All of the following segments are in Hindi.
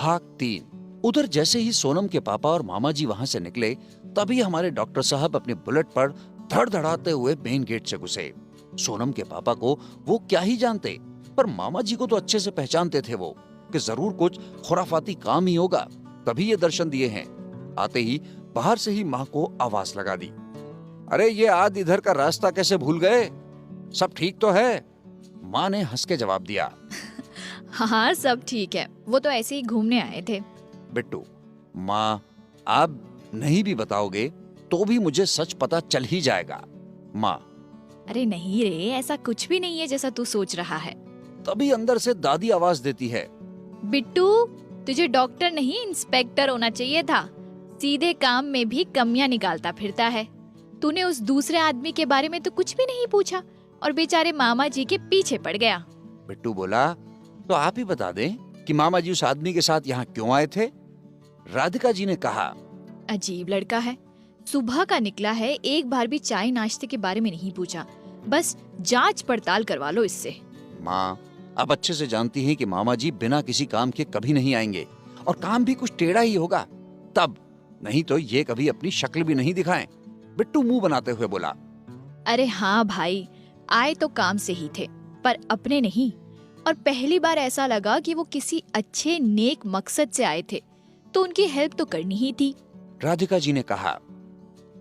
भाग 3। उधर जैसे ही सोनम के पापा और मामा जी वहां से निकले, तभी हमारे डॉक्टर साहब अपने बुलेट पर धड़धड़ाते हुए मेन गेट से घुसे। सोनम के पापा को वो क्या ही जानते, पर मामा जी को तो अच्छे से पहचानते थे वो, कि जरूर कुछ खुराफाती काम ही होगा, तभी ये दर्शन दिए हैं। आते ही बाहर से ही माँ को आवाज लगा दी, अरे ये आज इधर का रास्ता कैसे भूल गए, सब ठीक तो है? माँ ने हंस के जवाब दिया, हाँ सब ठीक है, वो तो ऐसे ही घूमने आए थे। बिट्टू, माँ आप नहीं भी बताओगे तो भी मुझे सच पता चल ही जाएगा। माँ, अरे नहीं रे, ऐसा कुछ भी नहीं है जैसा तू सोच रहा है। तभी अंदर से दादी आवाज देती है, बिट्टू, तुझे डॉक्टर नहीं इंस्पेक्टर होना चाहिए था। सीधे काम में भी कमियां निकालता फिरता है। तूने उस दूसरे आदमी के बारे में तो कुछ भी नहीं पूछा और बेचारे मामा जी के पीछे पड़ गया। बिट्टू बोला, तो आप ही बता दें कि मामा जी उस आदमी के साथ यहाँ क्यों आए थे? राधिका जी ने कहा, अजीब लड़का है, सुबह का निकला है, एक बार भी चाय नाश्ते के बारे में नहीं पूछा। बस जांच पड़ताल करवा लो इससे। माँ आप अच्छे से जानती हैं कि मामा जी बिना किसी काम के कभी नहीं आएंगे, और काम भी कुछ टेढ़ा ही होगा तब, नहीं तो ये कभी अपनी शक्ल भी नहीं दिखाएं। बिट्टू मुंह बनाते हुए बोला, अरे हाँ भाई, आए तो काम से ही थे, पर अपने नहीं। और पहली बार ऐसा लगा कि वो किसी अच्छे नेक मकसद से आए थे, तो उनकी हेल्प तो करनी ही थी। राधिका जी ने कहा,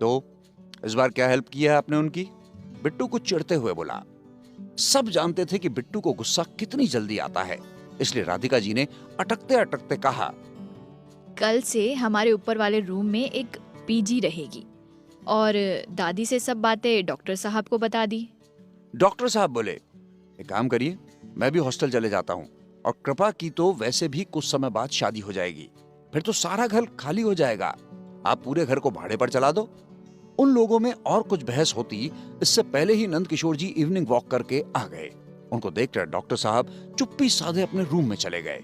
तो इस बार क्या हेल्प किया है आपने उनकी? बिट्टू को चिढ़ते हुए बोला। सब जानते थे कि बिट्टू को गुस्सा कितनी जल्दी आता है, इसलिए राधिका जी ने अटकते अटकते कहा, कल से हमारे ऊपर वाले रूम में एक पीजी रहेगी, और दादी से सब बातें डॉक्टर साहब को बता दी। डॉक्टर साहब बोले, एक काम करिए, मैं भी हॉस्टल चले जाता हूँ, और कृपा की तो वैसे भी कुछ समय बाद शादी हो जाएगी, फिर तो सारा घर खाली हो जाएगा, आप पूरे घर को भाड़े पर चला दो। उन लोगों में और कुछ बहस होती, इससे पहले ही नंद किशोर जी इवनिंग वॉक करके आ गए। उनको देखकर डॉक्टर साहब चुप्पी साधे अपने रूम में चले गए।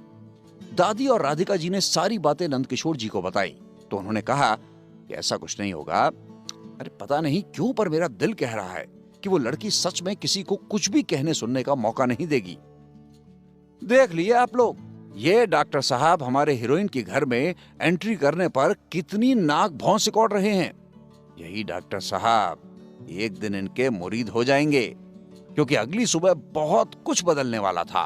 दादी और राधिका जी ने सारी बातें नंद किशोर जी को बताई, तो उन्होंने कहा कि ऐसा कुछ नहीं होगा। अरे पता नहीं क्यों, पर मेरा दिल कह रहा है कि वो लड़की सच में किसी को कुछ भी कहने सुनने का मौका नहीं देगी। देख लिए आप लोग, ये डॉक्टर साहब हमारे हीरोइन के घर में एंट्री करने पर कितनी नाक भौं सिकोड़ रहे हैं। यही डॉक्टर साहब एक दिन इनके मुरीद हो जाएंगे, क्योंकि अगली सुबह बहुत कुछ बदलने वाला था।